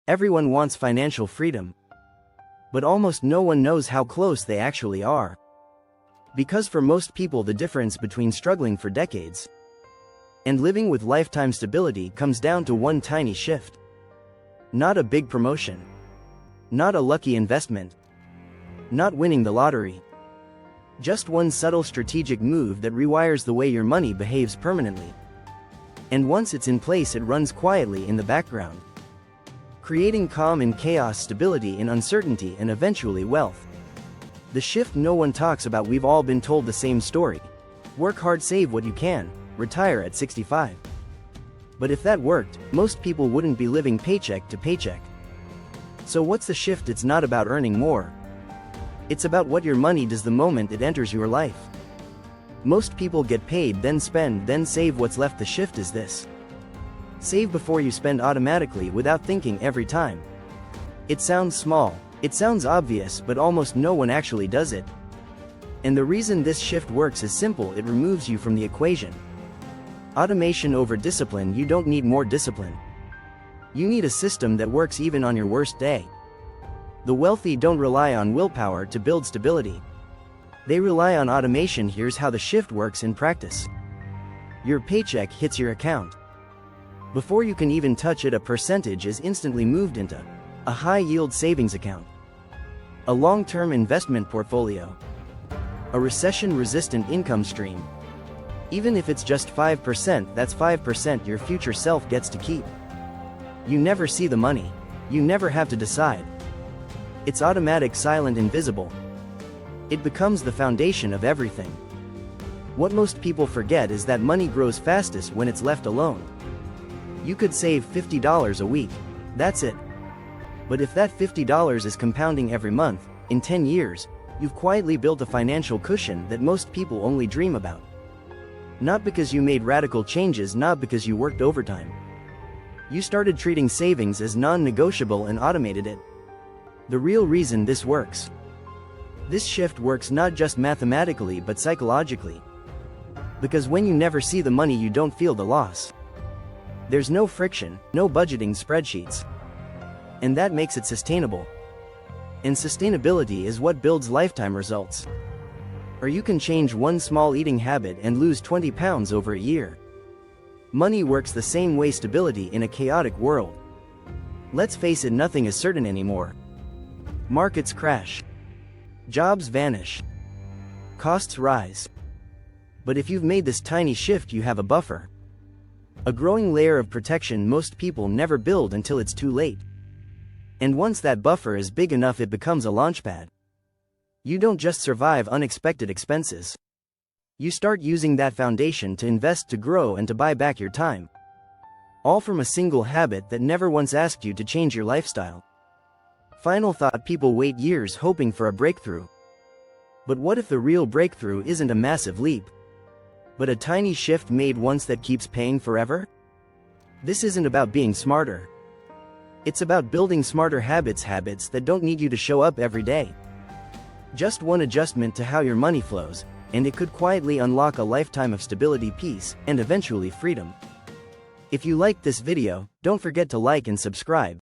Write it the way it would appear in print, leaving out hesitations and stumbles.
Everyone wants financial freedom. But almost no one knows how close they actually are. Because for most people, the difference between struggling for decades and living with lifetime stability comes down to one tiny shift. Not a big promotion. Not a lucky investment. Not winning the lottery. Just one subtle strategic move that rewires the way your money behaves permanently. And once it's in place, it runs quietly in the background, creating calm in chaos, stability in uncertainty, and eventually wealth. The shift no one talks about. We've all been told the same story. Work hard, save what you can, retire at 65. But if that worked, most people wouldn't be living paycheck to paycheck. So what's the shift? It's not about earning more. It's about what your money does the moment it enters your life. Most people get paid, then spend, then save. What's left? The shift is this: save before you spend, automatically, without thinking, every time. It sounds small, it sounds obvious, but almost no one actually does it. And the reason this shift works is simple: it removes you from the equation. Automation over discipline. You don't need more discipline. You need a system that works even on your worst day. The wealthy don't rely on willpower to build stability. They rely on automation. Here's how the shift works in practice. Your paycheck hits your account. Before you can even touch it, a percentage is instantly moved into a high-yield savings account, a long-term investment portfolio, a recession-resistant income stream. Even if it's just 5%, that's 5% your future self gets to keep. You never see the money. You never have to decide. It's automatic, silent, invisible. It becomes the foundation of everything. What most people forget is that money grows fastest when it's left alone. You could save $50 a week. That's it. But if that $50 is compounding every month, in 10 years, you've quietly built a financial cushion that most people only dream about. Not because you made radical changes, not because you worked overtime. You started treating savings as non-negotiable and automated it. The real reason this works. This shift works not just mathematically but psychologically. Because when you never see the money, you don't feel the loss. There's no friction, no budgeting spreadsheets. And that makes it sustainable. And sustainability is what builds lifetime results. Or you can change one small eating habit and lose 20 pounds over a year. Money works the same way: stability in a chaotic world. Let's face it, nothing is certain anymore. Markets crash. Jobs vanish. Costs rise. But if you've made this tiny shift, you have a buffer. A growing layer of protection most people never build until it's too late. And once that buffer is big enough, it becomes a launchpad. You don't just survive unexpected expenses. You start using that foundation to invest, to grow, and to buy back your time. All from a single habit that never once asked you to change your lifestyle. Final thought: people wait years hoping for a breakthrough. But what if the real breakthrough isn't a massive leap, but a tiny shift made once that keeps paying forever? This isn't about being smarter. It's about building smarter habits, habits that don't need you to show up every day. Just one adjustment to how your money flows, and it could quietly unlock a lifetime of stability, peace, and eventually freedom. If you liked this video, don't forget to like and subscribe.